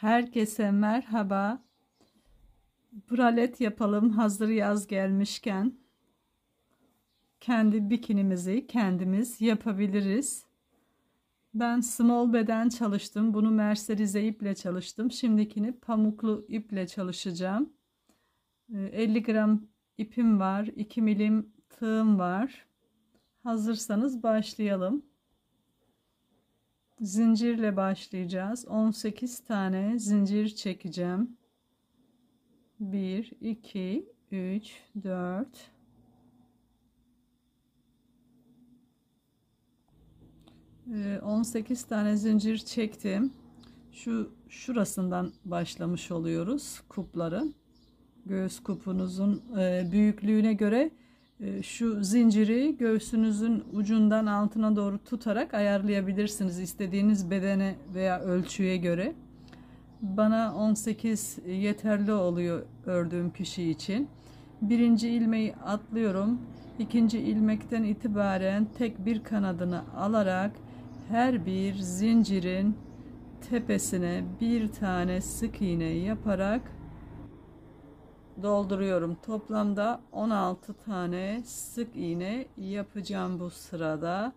Herkese merhaba. Bralet yapalım hazır yaz gelmişken. Kendi bikinimizi kendimiz yapabiliriz. Ben small beden çalıştım. Bunu merserize iple çalıştım. Şimdikini pamuklu iple çalışacağım. 50 gram ipim var. 2 milim tığım var. Hazırsanız başlayalım. Zincirle başlayacağız. 18 tane zincir çekeceğim. 1, 2, 3, 4. 18 tane zincir çektim. Şurasından başlamış oluyoruz kupların. Göğüs kupunuzun büyüklüğüne göre şu zinciri göğsünüzün ucundan altına doğru tutarak ayarlayabilirsiniz istediğiniz bedene veya ölçüye göre. Bana 18 yeterli oluyor ördüğüm kişi için. Birinci ilmeği atlıyorum. İkinci ilmekten itibaren tek bir kanadını alarak her bir zincirin tepesine bir tane sık iğne yaparak dolduruyorum. Toplamda 16 tane sık iğne yapacağım bu sırada.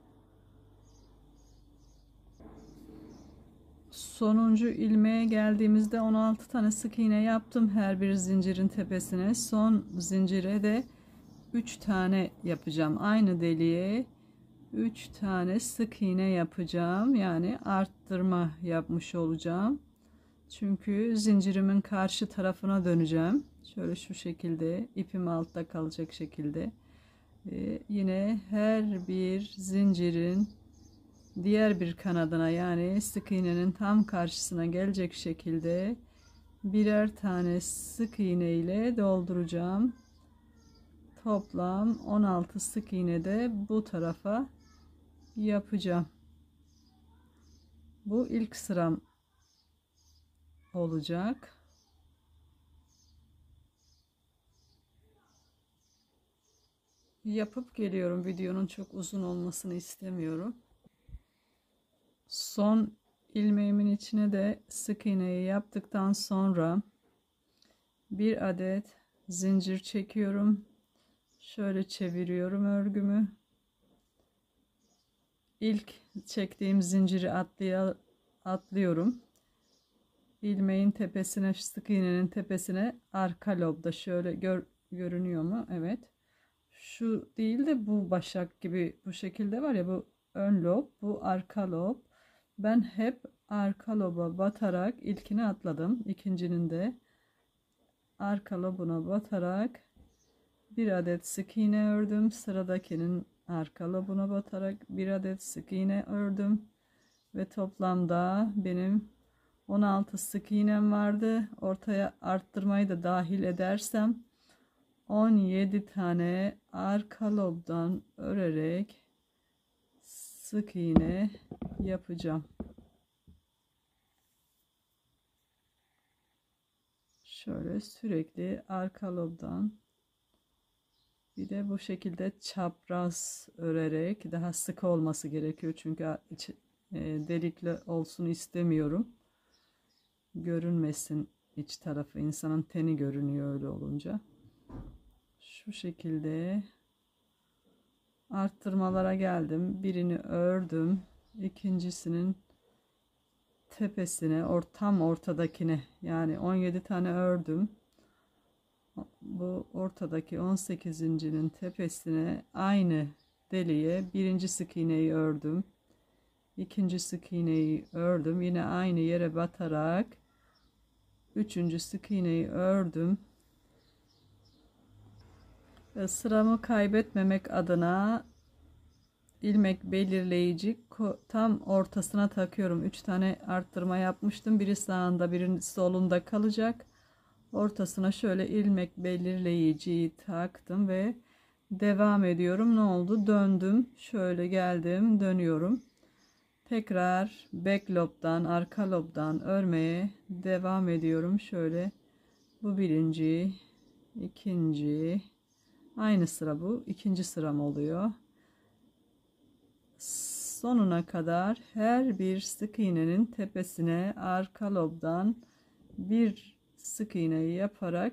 Sonuncu ilmeğe geldiğimizde 16 tane sık iğne yaptım her bir zincirin tepesine. Son zincire de 3 tane yapacağım. Aynı deliğe 3 tane sık iğne yapacağım. Yani arttırma yapmış olacağım. Çünkü zincirimin karşı tarafına döneceğim. Şöyle şu şekilde ipim altta kalacak şekilde. Yine her bir zincirin diğer bir kanadına yani sık iğnenin tam karşısına gelecek şekilde birer tane sık iğne ile dolduracağım. Toplam 16 sık iğne de bu tarafa yapacağım. Bu ilk sıram olacak. Yapıp geliyorum. Videonun çok uzun olmasını istemiyorum. Son ilmeğimin içine de sık iğneyi yaptıktan sonra bir adet zincir çekiyorum. Şöyle çeviriyorum örgümü. İlk çektiğim zinciri atlıyorum. İlmeğin tepesine, sık iğnenin tepesine arka lobda şöyle görünüyor mu? Evet. Şu değil de bu başak gibi bu şekilde var ya, bu ön lob, bu arka lob. Ben hep arka loba batarak ilkini atladım. İkincinin de arka lobuna batarak bir adet sık iğne ördüm. Sıradakinin arka lobuna batarak bir adet sık iğne ördüm. Ve toplamda benim 16 sık iğnem vardı. Ortaya arttırmayı da dahil edersem 17 tane arka lobdan örerek sık iğne yapacağım. Şöyle sürekli arka lobdan bir de bu şekilde çapraz örerek, daha sık olması gerekiyor çünkü delikli olsun istemiyorum. Görünmesin iç tarafı, insanın teni görünüyor öyle olunca. Şu şekilde arttırmalara geldim. Birini ördüm. İkincisinin tepesine, tam ortadakine, yani 17 tane ördüm. Bu ortadaki 18.'nin tepesine aynı deliğe birinci sık iğneyi ördüm. İkinci sık iğneyi ördüm. Yine aynı yere batarak üçüncü sık iğneyi ördüm. Sıramı kaybetmemek adına ilmek belirleyici tam ortasına takıyorum. 3 tane arttırma yapmıştım. Biri sağında, biri solunda kalacak. Ortasına şöyle ilmek belirleyiciyi taktım ve devam ediyorum. Ne oldu? Döndüm. Şöyle geldim, dönüyorum. Tekrar back lob'dan, arka lob'dan örmeye devam ediyorum. Şöyle bu birinci, ikinci, aynı sıra bu. İkinci sıram oluyor. Sonuna kadar her bir sık iğnenin tepesine arka lob'dan bir sık iğne yaparak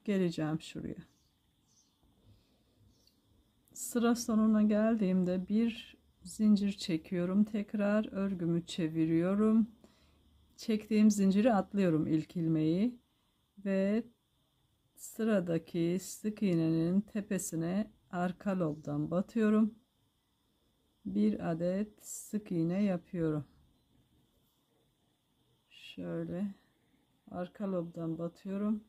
geleceğim şuraya. Sıra sonuna geldiğimde bir zincir çekiyorum, tekrar örgümü çeviriyorum, çektiğim zinciri atlıyorum ilk ilmeği ve sıradaki sık iğnenin tepesine arka lobdan batıyorum, bir adet sık iğne yapıyorum. Şöyle arka lobdan batıyorum,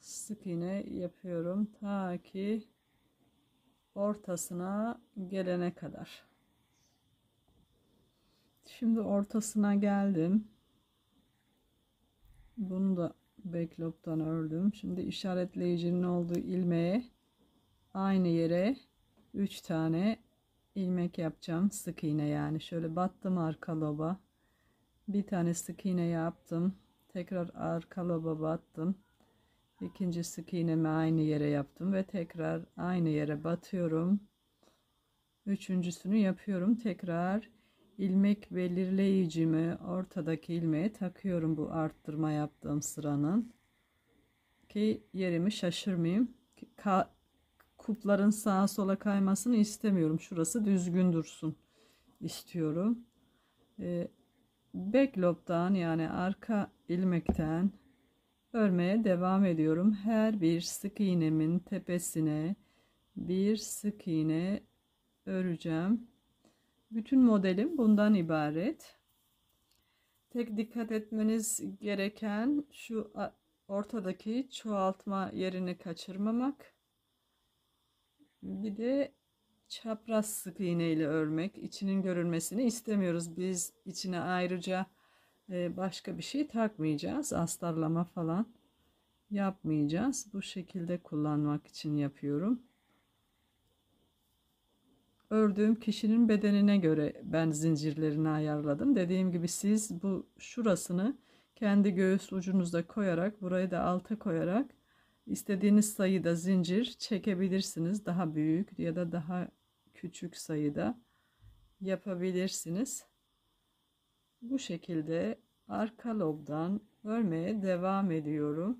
sık iğne yapıyorum ta ki ortasına gelene kadar. Şimdi ortasına geldim. Bunu da back lob'dan ördüm. Şimdi işaretleyicinin olduğu ilmeğe aynı yere 3 tane ilmek yapacağım. Sık iğne yani. Şöyle battım arka loba. Bir tane sık iğne yaptım. Tekrar arka loba battım. İkinci sık iğnemi aynı yere yaptım ve tekrar aynı yere batıyorum. Üçüncüsünü yapıyorum. Tekrar ilmek belirleyicimi ortadaki ilmeğe takıyorum, bu arttırma yaptığım sıranın, ki yerimi şaşırmayayım. Kupların sağa sola kaymasını istemiyorum. Şurası düzgün dursun istiyorum. Back lob'dan yani arka ilmekten örmeye devam ediyorum. Her bir sık iğnemin tepesine bir sık iğne öreceğim. Bütün modelim bundan ibaret. Tek dikkat etmeniz gereken şu ortadaki çoğaltma yerini kaçırmamak. Bir de çapraz sık iğne ile örmek. İçinin görülmesini istemiyoruz. Biz içine ayrıca başka bir şey takmayacağız. Astarlama falan yapmayacağız. Bu şekilde kullanmak için yapıyorum. Ördüğüm kişinin bedenine göre ben zincirlerini ayarladım. Dediğim gibi siz bu şurasını kendi göğüs ucunuza koyarak, burayı da alta koyarak istediğiniz sayıda zincir çekebilirsiniz. Daha büyük ya da daha küçük sayıda yapabilirsiniz. Bu şekilde arka lobdan örmeye devam ediyorum.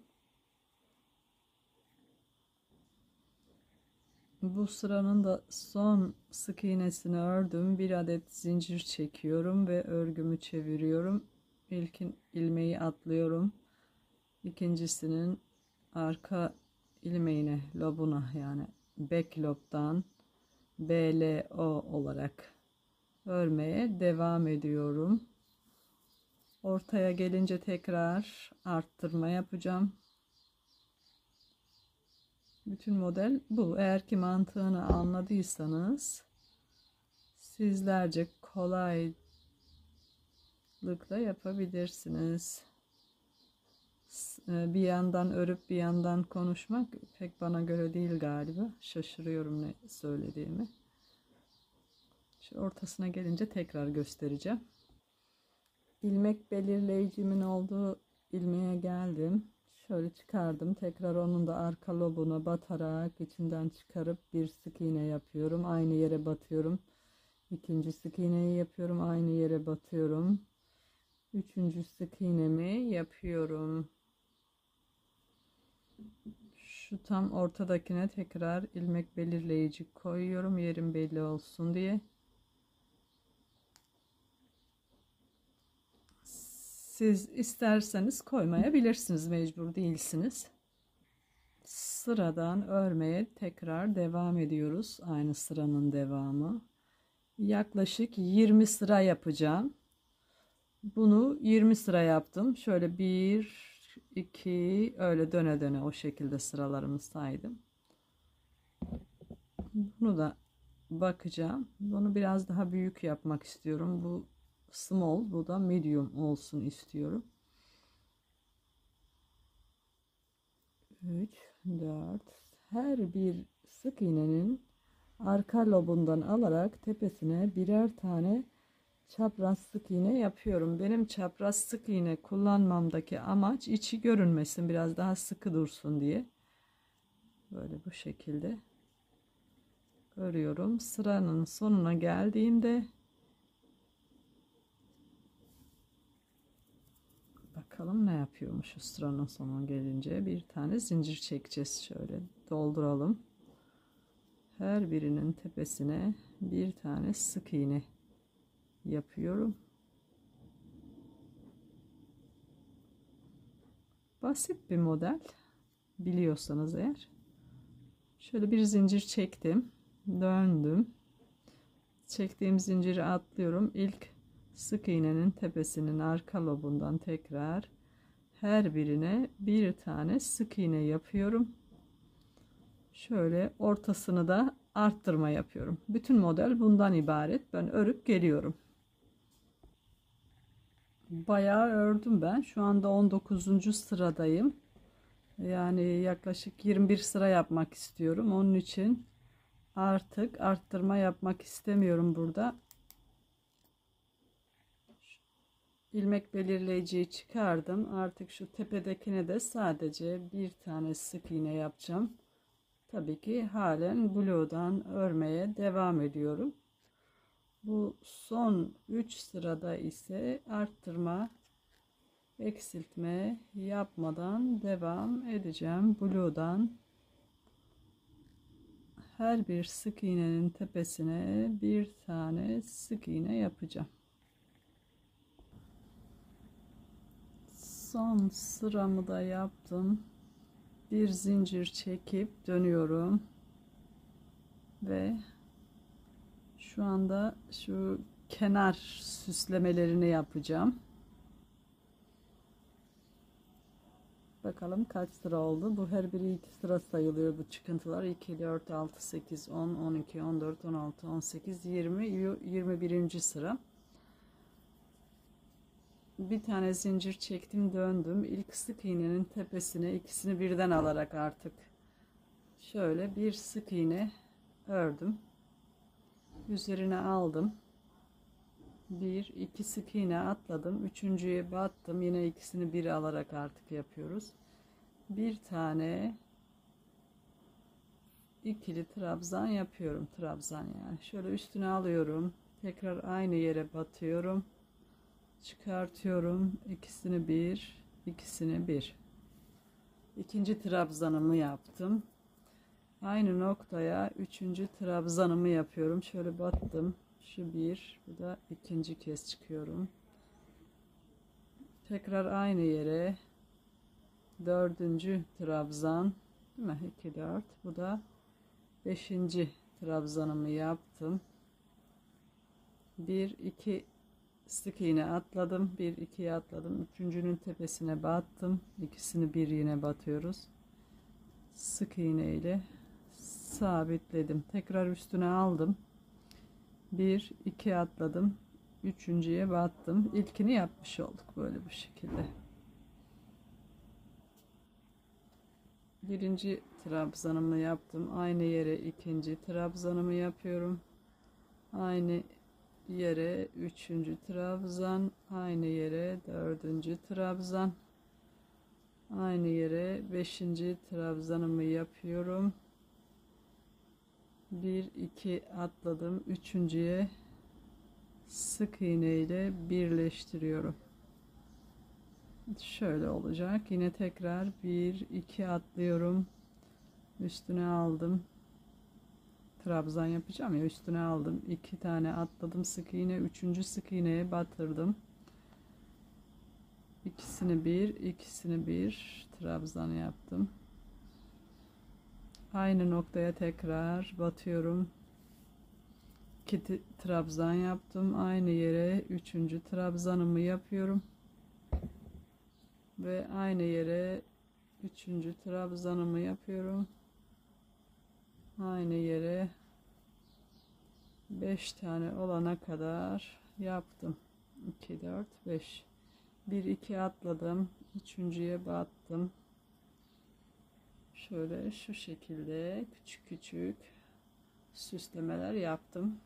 Bu sıranın da son sık iğnesini ördüm. Bir adet zincir çekiyorum ve örgümü çeviriyorum. İlkin ilmeği atlıyorum. İkincisinin arka ilmeğine, lobuna yani back lob'dan BLO olarak örmeye devam ediyorum. Ortaya gelince tekrar arttırma yapacağım. Bütün model bu. Eğer ki mantığını anladıysanız sizlerce kolaylıkla yapabilirsiniz. Bir yandan örüp bir yandan konuşmak pek bana göre değil galiba. Şaşırıyorum ne söylediğimi. Şu ortasına gelince tekrar göstereceğim. İlmek belirleyicimin olduğu ilmeğe geldim. Şöyle çıkardım. Tekrar onun da arka lobuna batarak içinden çıkarıp bir sık iğne yapıyorum. Aynı yere batıyorum. İkinci sık iğneyi yapıyorum. Aynı yere batıyorum. Üçüncü sık iğnemi yapıyorum. Şu tam ortadakine tekrar ilmek belirleyici koyuyorum. Yerim belli olsun diye. Siz isterseniz koymayabilirsiniz, mecbur değilsiniz. Sıradan örmeye tekrar devam ediyoruz. Aynı sıranın devamı. Yaklaşık 20 sıra yapacağım. Bunu 20 sıra yaptım. Şöyle 1, 2 öyle döne döne o şekilde sıralarımı saydım. Bunu da bakacağım. Bunu biraz daha büyük yapmak istiyorum. Bu small, bu da medium olsun istiyorum. 3, 4. Her bir sık iğnenin arka lobundan alarak tepesine birer tane çapraz sık iğne yapıyorum. Benim çapraz sık iğne kullanmamdaki amaç içi görünmesin, biraz daha sıkı dursun diye. Böyle bu şekilde örüyorum. Sıranın sonuna geldiğimde bakalım ne yapıyor. yapıyormuşuz. Sıranın sonuna gelince bir tane zincir çekeceğiz. Şöyle dolduralım. Her birinin tepesine bir tane sık iğne yapıyorum. Basit bir model, biliyorsanız eğer. Şöyle bir zincir çektim, döndüm. Çektiğim zinciri atlıyorum. İlk sık iğnenin tepesinin arka lobundan tekrar her birine bir tane sık iğne yapıyorum. Şöyle ortasını da arttırma yapıyorum. Bütün model bundan ibaret. Ben örüp geliyorum. Bayağı ördüm ben. Şu anda 19. sıradayım. Yani yaklaşık 21 sıra yapmak istiyorum. Onun için artık arttırma yapmak istemiyorum burada. İlmek belirleyiciyi çıkardım. Artık şu tepedekine de sadece bir tane sık iğne yapacağım. Tabii ki halen blue'dan örmeye devam ediyorum. Bu son 3 sırada ise arttırma, eksiltme yapmadan devam edeceğim. Blue'dan her bir sık iğnenin tepesine bir tane sık iğne yapacağım. Son sıramı da yaptım. Bir zincir çekip dönüyorum ve şu anda şu kenar süslemelerini yapacağım. Bakalım kaç sıra oldu. Bu her biri 2 sıra sayılıyor bu çıkıntılar. 2, 4, 6, 8, 10, 12, 14, 16, 18, 20, 21. sıra. Bir tane zincir çektim, döndüm. İlk sık iğnenin tepesine ikisini birden alarak artık şöyle bir sık iğne ördüm. Üzerine aldım. Bir, iki sık iğne atladım. Üçüncüye battım. Yine ikisini bir alarak artık yapıyoruz. Bir tane ikili trabzan yapıyorum. Trabzan yani. Şöyle üstüne alıyorum. Tekrar aynı yere batıyorum. Çıkartıyorum. İkisini bir, ikisini bir. İkinci trabzanımı yaptım. Aynı noktaya üçüncü trabzanımı yapıyorum. Şöyle battım. Şu bir, bu da ikinci kez çıkıyorum. Tekrar aynı yere dördüncü trabzan, değil mi? 2, 4. Bu da beşinci trabzanımı yaptım. Bir, iki sık iğne atladım. Bir, ikiye atladım. Üçüncünün tepesine battım. İkisini bir yine batıyoruz. Sık iğne ile sabitledim. Tekrar üstüne aldım. Bir, iki atladım. Üçüncüye battım. İlkini yapmış olduk böyle bu şekilde. Birinci trabzanımı yaptım. Aynı yere ikinci trabzanımı yapıyorum. Aynı yere üçüncü trabzan. Aynı yere dördüncü trabzan. Aynı yere beşinci trabzanımı yapıyorum. Bir, iki atladım. Üçüncüye sık iğne ile birleştiriyorum. Şöyle olacak. Yine tekrar bir, iki atlıyorum. Üstüne aldım. Trabzan yapacağım ya, üstüne aldım. İki tane atladım sık iğne. Üçüncü sık iğneye batırdım. İkisini bir, ikisini bir trabzan yaptım. Aynı noktaya tekrar batıyorum. 2 trabzan yaptım. Aynı yere üçüncü trabzanımı yapıyorum. Ve aynı yere üçüncü trabzanımı yapıyorum. Aynı yere 5 tane olana kadar yaptım. 2, 4, 5. 1, 2 atladım. Üçüncüye battım. Şöyle şu şekilde küçük küçük süslemeler yaptım.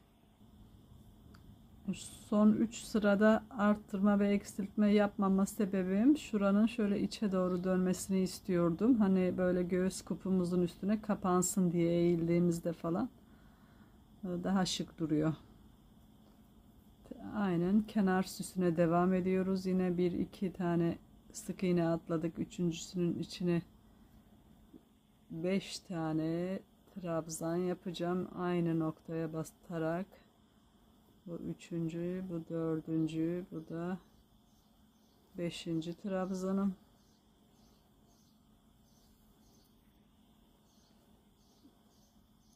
Son 3 sırada arttırma ve eksiltme yapmama sebebim şuranın şöyle içe doğru dönmesini istiyordum. Hani böyle göğüs kupumuzun üstüne kapansın diye eğildiğimizde falan daha şık duruyor. Aynen kenar süsüne devam ediyoruz. Yine bir iki tane sık iğne atladık. Üçüncüsünün içine 5 tane trabzan yapacağım. Aynı noktaya basarak. Bu üçüncü, bu dördüncü, bu da beşinci trabzanım.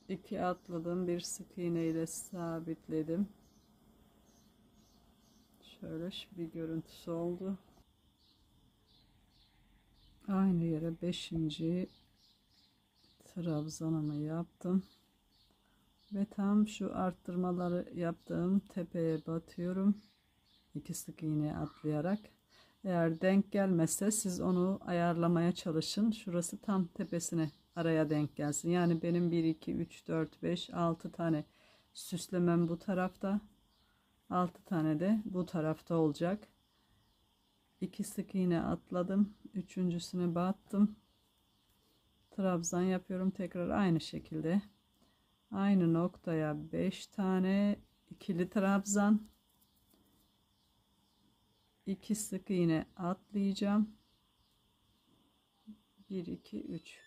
İki atladım, bir sık iğne ile sabitledim. Şöyle bir görüntüsü oldu. Aynı yere beşinci trabzanımı yaptım ve tam şu arttırmaları yaptığım tepeye batıyorum. İki sık iğne atlayarak. Eğer denk gelmezse siz onu ayarlamaya çalışın. Şurası tam tepesine, araya denk gelsin. Yani benim 1 2 3 4 5 6 tane süslemem bu tarafta. 6 tane de bu tarafta olacak. 2 sık iğne atladım. Üçüncüsüne battım. Trabzan yapıyorum. Tekrar aynı şekilde. Aynı noktaya 5 tane ikili trabzan. 2 sık iğne atlayacağım. 1 2 3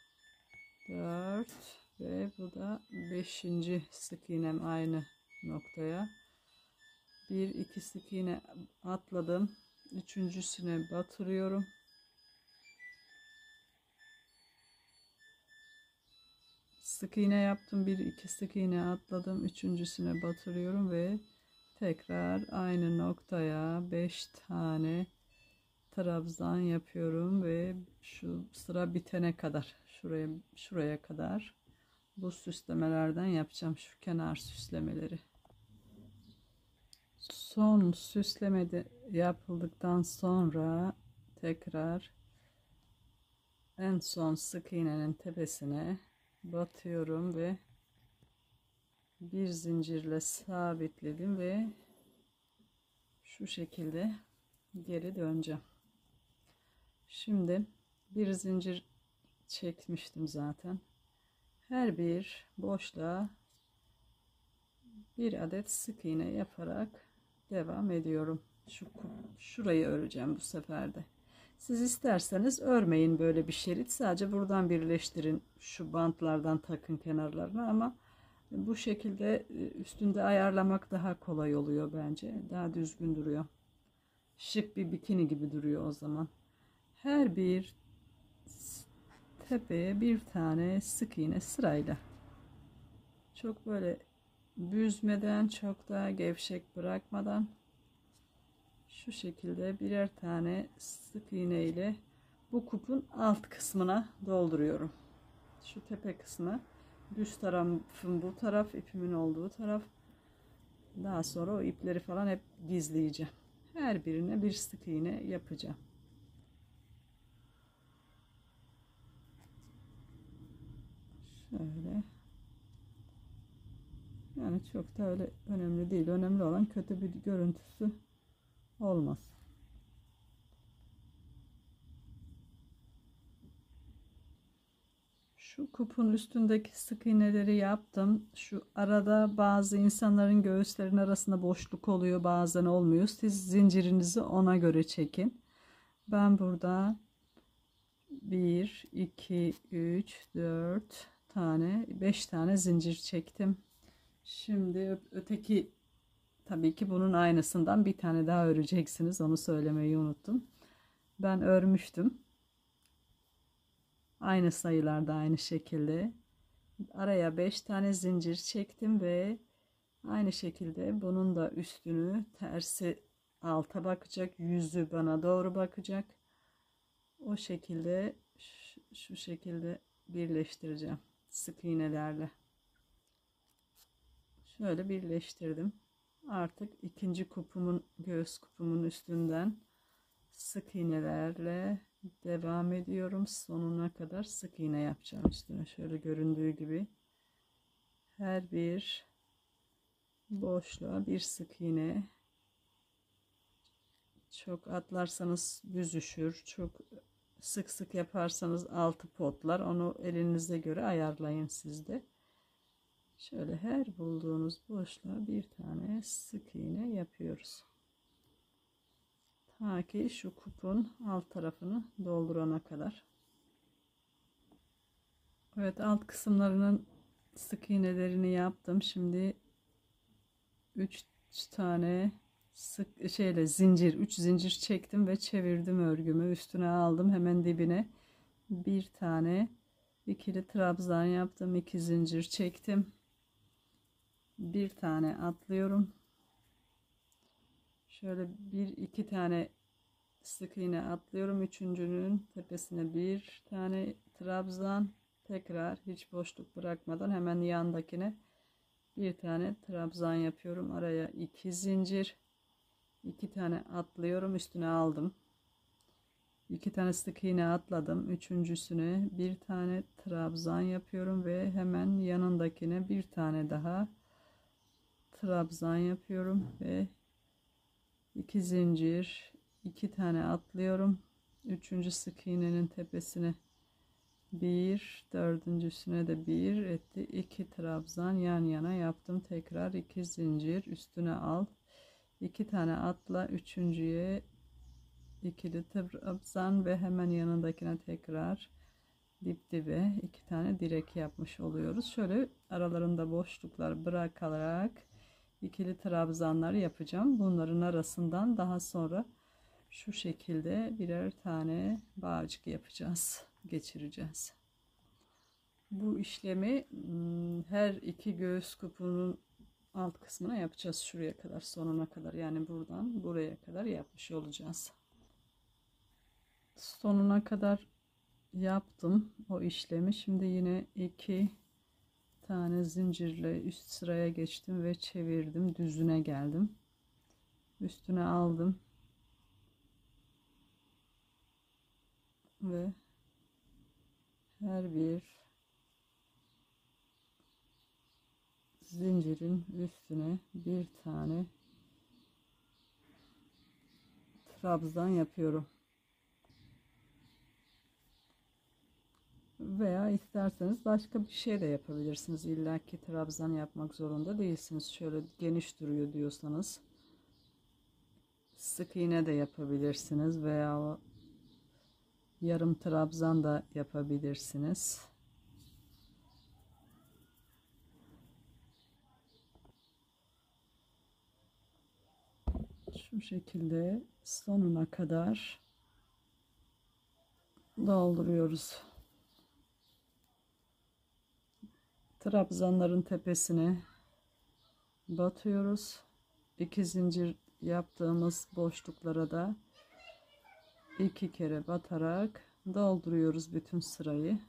4 ve bu da 5. sık iğnem aynı noktaya. 1 2 sık iğne atladım. Üçüncüsüne batırıyorum. Sık iğne yaptım. 1 2 sık iğne atladım. Üçüncüsüne batırıyorum ve tekrar aynı noktaya 5 tane trabzan yapıyorum ve şu sıra bitene kadar şuraya kadar bu süslemelerden yapacağım, şu kenar süslemeleri. Son süsleme de yapıldıktan sonra tekrar en son sık iğnenin tepesine batıyorum ve bir zincirle sabitledim ve şu şekilde geri döneceğim. Şimdi bir zincir çekmiştim zaten. Her bir boşluğa bir adet sık iğne yaparak devam ediyorum. Şurayı öreceğim bu sefer de. Siz isterseniz örmeyin böyle bir şerit. Sadece buradan birleştirin. Şu bantlardan takın kenarlarına, ama bu şekilde üstünde ayarlamak daha kolay oluyor bence. Daha düzgün duruyor. Şık bir bikini gibi duruyor o zaman. Her bir tepeye bir tane sık iğne sırayla. Çok böyle büzmeden, çok da gevşek bırakmadan şu şekilde birer tane sık iğne ile bu kupun alt kısmına dolduruyorum. Şu tepe kısmı, düz tarafım bu taraf, ipimin olduğu taraf. Daha sonra o ipleri falan hep gizleyeceğim. Her birine bir sık iğne yapacağım. Şöyle. Yani çok da öyle önemli değil. Önemli olan kötü bir görüntüsü olmaz. Şu kupun üstündeki sık iğneleri yaptım. Şu arada bazı insanların göğüslerin arasında boşluk oluyor, bazen olmuyor. Siz zincirinizi ona göre çekin. Ben burada 1 2 3 4 tane 5 tane zincir çektim. Şimdi öteki, tabii ki bunun aynısından bir tane daha öreceksiniz. Onu söylemeyi unuttum. Ben örmüştüm. Aynı sayılarda, aynı şekilde. Araya 5 tane zincir çektim ve aynı şekilde bunun da üstünü tersi alta bakacak. Yüzü bana doğru bakacak. O şekilde şu şekilde birleştireceğim sık iğnelerle. Şöyle birleştirdim. Artık ikinci kupumun, göğüs kupumun üstünden sık iğnelerle devam ediyorum. Sonuna kadar sık iğne yapacağım üstüne. Şöyle göründüğü gibi her bir boşluğa bir sık iğne. Çok atlarsanız büzüşür. Çok sık sık yaparsanız altı potlar. Onu elinize göre ayarlayın siz de. Şöyle her bulduğunuz boşluğa bir tane sık iğne yapıyoruz. Ta ki şu kupun alt tarafını doldurana kadar. Evet, alt kısımlarının sık iğnelerini yaptım. Şimdi 3 tane sık 3 zincir çektim ve çevirdim örgümü. Üstüne aldım, hemen dibine bir tane ikili trabzan yaptım. 2 zincir çektim. Bir tane atlıyorum. Şöyle bir iki tane sık iğne atlıyorum. Üçüncünün tepesine bir tane trabzan, tekrar hiç boşluk bırakmadan hemen yandakine bir tane trabzan yapıyorum. Araya 2 zincir, 2 tane atlıyorum, üstüne aldım. 2 tane sık iğne atladım. Üçüncüsüne bir tane trabzan yapıyorum ve hemen yanındakine bir tane daha trabzan yapıyorum ve 2 zincir, 2 tane atlıyorum. Üçüncü sık iğnenin tepesine bir, dördüncüsüne de bir etti. 2 trabzan yan yana yaptım. Tekrar 2 zincir, üstüne al. 2 tane atla, üçüncüye ikili trabzan ve hemen yanındakine tekrar dip dibe 2 tane direk yapmış oluyoruz. Şöyle aralarında boşluklar bırakarak ikili trabzanlar yapacağım. Bunların arasından daha sonra şu şekilde birer tane bağcık yapacağız, geçireceğiz. Bu işlemi her iki göğüs kupunun alt kısmına yapacağız, şuraya kadar, sonuna kadar, yani buradan buraya kadar yapmış olacağız. Sonuna kadar yaptım o işlemi. Şimdi yine 2 tane zincirle üst sıraya geçtim ve çevirdim, düzüne geldim, üstüne aldım ve her bir zincirin üstüne bir tane trabzan yapıyorum. Veya isterseniz başka bir şey de yapabilirsiniz. İlla ki trabzan yapmak zorunda değilsiniz. Şöyle geniş duruyor diyorsanız sık iğne de yapabilirsiniz veya yarım trabzan da yapabilirsiniz. Şu şekilde sonuna kadar dolduruyoruz. Trabzanların tepesine batıyoruz. 2 zincir yaptığımız boşluklara da 2 kere batarak dolduruyoruz bütün sırayı.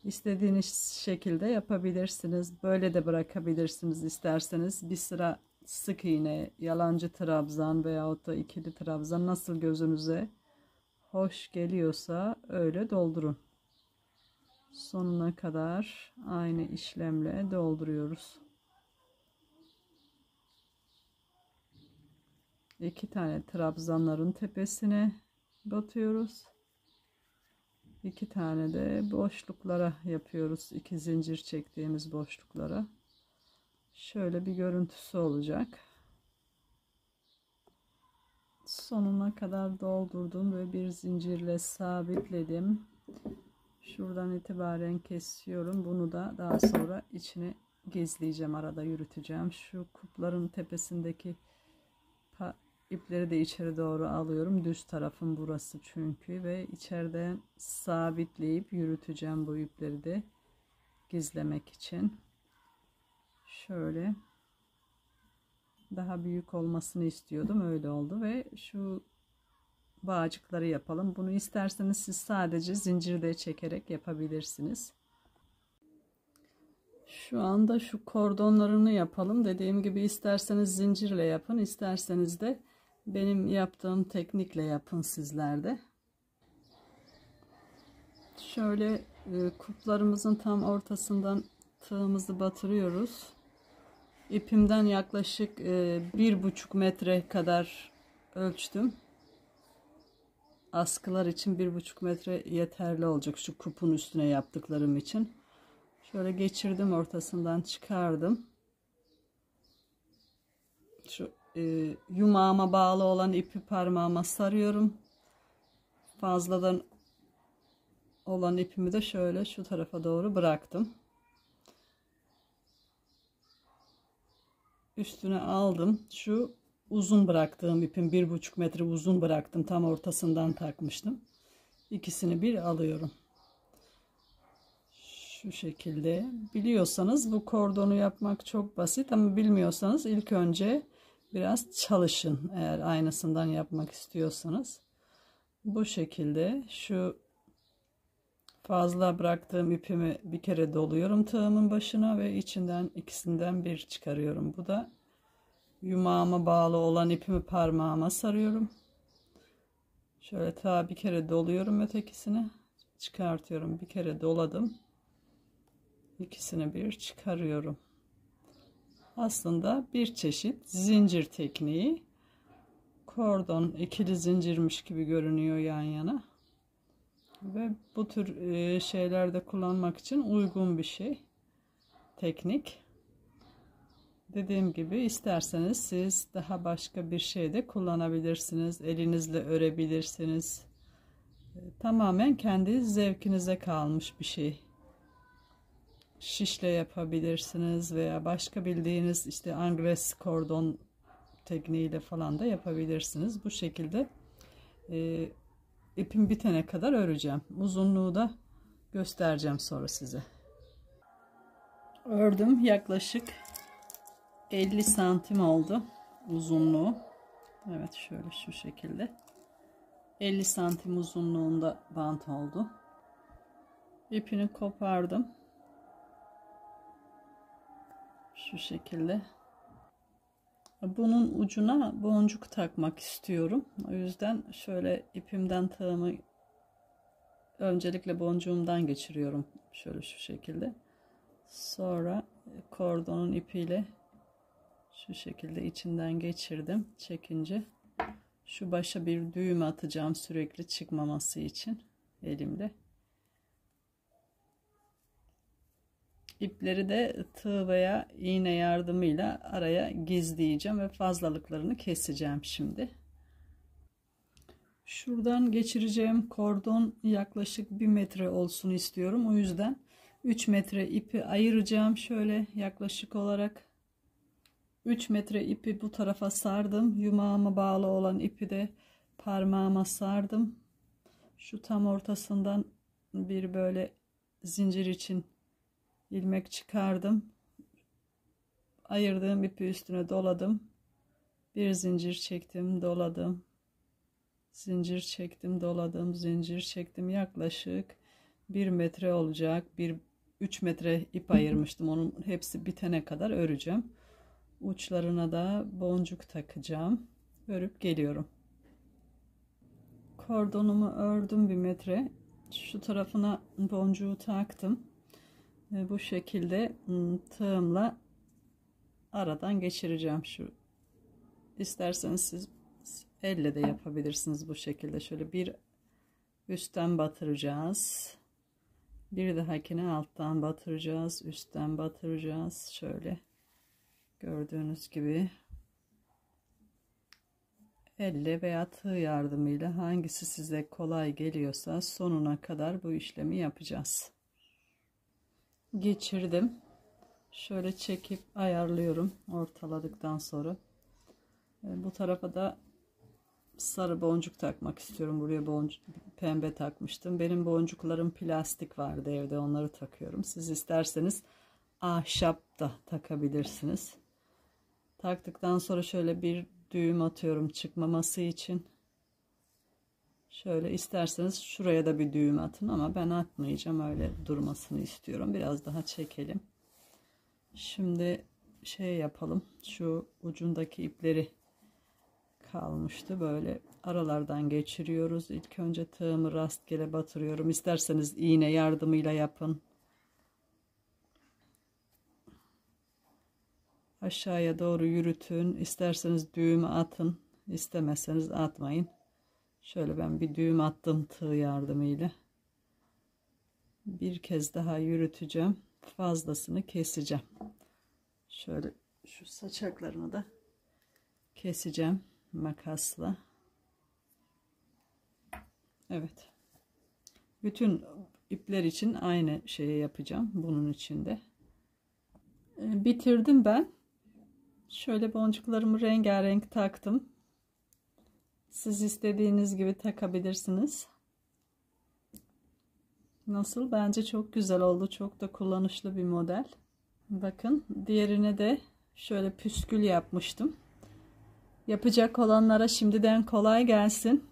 İstediğiniz şekilde yapabilirsiniz. Böyle de bırakabilirsiniz isterseniz. Bir sıra sık iğne, yalancı trabzan veyahut da ikili trabzan, nasıl gözünüze hoş geliyorsa öyle doldurun. Sonuna kadar aynı işlemle dolduruyoruz. 2 tane trabzanların tepesine batıyoruz. 2 tane de boşluklara yapıyoruz. 2 zincir çektiğimiz boşluklara. Şöyle bir görüntüsü olacak. Sonuna kadar doldurdum ve bir zincirle sabitledim. Şuradan itibaren kesiyorum. Bunu da daha sonra içine gizleyeceğim. Arada yürüteceğim. Şu kupların tepesindeki ipleri de içeri doğru alıyorum. Düz tarafım burası çünkü, ve içeriden sabitleyip yürüteceğim bu ipleri de gizlemek için. Şöyle daha büyük olmasını istiyordum, öyle oldu ve şu bağcıkları yapalım. Bunu isterseniz siz sadece zincirde çekerek yapabilirsiniz. Şu anda şu kordonlarını yapalım. Dediğim gibi isterseniz zincirle yapın, isterseniz de benim yaptığım teknikle yapın sizler de. Şöyle kuplarımızın tam ortasından tığımızı batırıyoruz. İpimden yaklaşık 1,5 metre kadar ölçtüm. Askılar için 1,5 metre yeterli olacak, şu kupun üstüne yaptıklarım için. Şöyle geçirdim, ortasından çıkardım. Şu yumağıma bağlı olan ipi parmağıma sarıyorum. Fazladan olan ipimi de şöyle şu tarafa doğru bıraktım. Üstüne aldım. Şu uzun bıraktığım ipin 1,5 metre uzun bıraktım. Tam ortasından takmıştım. İkisini bir alıyorum. Şu şekilde. Biliyorsanız bu kordonu yapmak çok basit ama bilmiyorsanız ilk önce biraz çalışın. Eğer aynısından yapmak istiyorsanız. Bu şekilde şu fazla bıraktığım ipimi bir kere doluyorum tığımın başına ve içinden ikisinden bir çıkarıyorum. Bu da yumağıma bağlı olan ipimi parmağıma sarıyorum. Şöyle bir kere doluyorum, ötekisini çıkartıyorum. Bir kere doladım. İkisini bir çıkarıyorum. Aslında bir çeşit zincir tekniği. Kordon ikili zincirmiş gibi görünüyor yan yana. Ve bu tür şeylerde kullanmak için uygun bir şey. Teknik. Dediğim gibi isterseniz siz daha başka bir şey de kullanabilirsiniz. Elinizle örebilirsiniz. Tamamen kendi zevkinize kalmış bir şey. Şişle yapabilirsiniz veya başka bildiğiniz işte angres kordon tekniğiyle falan da yapabilirsiniz. Bu şekilde ipim bitene kadar öreceğim. Uzunluğu da göstereceğim sonra size. Ördüm, yaklaşık 50 santim oldu uzunluğu. Evet, şöyle şu şekilde 50 santim uzunluğunda bant oldu. İpini kopardım şu şekilde. Bunun ucuna boncuk takmak istiyorum. O yüzden şöyle ipimden tığımı öncelikle boncuğumdan geçiriyorum. Şöyle şu şekilde. Sonra kordonun ipiyle şu şekilde içinden geçirdim. Çekince şu başa bir düğüm atacağım sürekli çıkmaması için elimle. İpleri de tığ veya iğne yardımıyla araya gizleyeceğim ve fazlalıklarını keseceğim şimdi. Şuradan geçireceğim kordon yaklaşık 1 metre olsun istiyorum. O yüzden 3 metre ipi ayıracağım şöyle yaklaşık olarak. 3 metre ipi bu tarafa sardım. Yumağıma bağlı olan ipi de parmağıma sardım. Şu tam ortasından bir böyle zincir için ilmek çıkardım. Ayırdığım ipi üstüne doladım. Bir zincir çektim, doladım. Zincir çektim, doladım, zincir çektim. Yaklaşık 1 metre olacak. 3 metre ip ayırmıştım. Onun hepsi bitene kadar öreceğim. Uçlarına da boncuk takacağım. Örüp geliyorum. Kordonumu ördüm 1 metre. Şu tarafına boncuğu taktım. Bu şekilde tığımla aradan geçireceğim şu. İsterseniz siz elle de yapabilirsiniz bu şekilde. Şöyle bir üstten batıracağız. Bir dahakine alttan batıracağız. Üstten batıracağız. Şöyle gördüğünüz gibi elle veya tığ yardımıyla hangisi size kolay geliyorsa sonuna kadar bu işlemi yapacağız. Geçirdim. Şöyle çekip ayarlıyorum ortaladıktan sonra. Bu tarafa da sarı boncuk takmak istiyorum. Buraya boncuk pembe takmıştım. Benim boncuklarım plastik vardı evde, onları takıyorum. Siz isterseniz ahşap da takabilirsiniz. Taktıktan sonra şöyle bir düğüm atıyorum çıkmaması için. Şöyle isterseniz şuraya da bir düğüm atın ama ben atmayacağım, öyle durmasını istiyorum. Biraz daha çekelim. Şimdi şey yapalım. Şu ucundaki ipleri kalmıştı. Böyle aralardan geçiriyoruz. İlk önce tığımı rastgele batırıyorum. İsterseniz iğne yardımıyla yapın. Aşağıya doğru yürütün. İsterseniz düğümü atın. İstemezseniz atmayın. Şöyle ben bir düğüm attım tığ yardımıyla. Bir kez daha yürüteceğim. Fazlasını keseceğim. Şöyle şu saçaklarını da keseceğim makasla. Evet. Bütün ipler için aynı şeyi yapacağım. Bunun içinde. Bitirdim ben. Şöyle boncuklarımı rengarenk taktım. Siz istediğiniz gibi takabilirsiniz. Nasıl? Bence çok güzel oldu. Çok da kullanışlı bir model. Bakın, diğerine de şöyle püskül yapmıştım. Yapacak olanlara şimdiden kolay gelsin.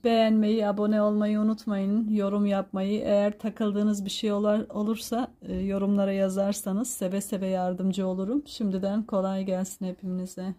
Beğenmeyi, abone olmayı unutmayın. Yorum yapmayı. Eğer takıldığınız bir şey olursa yorumlara yazarsanız seve seve yardımcı olurum. Şimdiden kolay gelsin hepinize.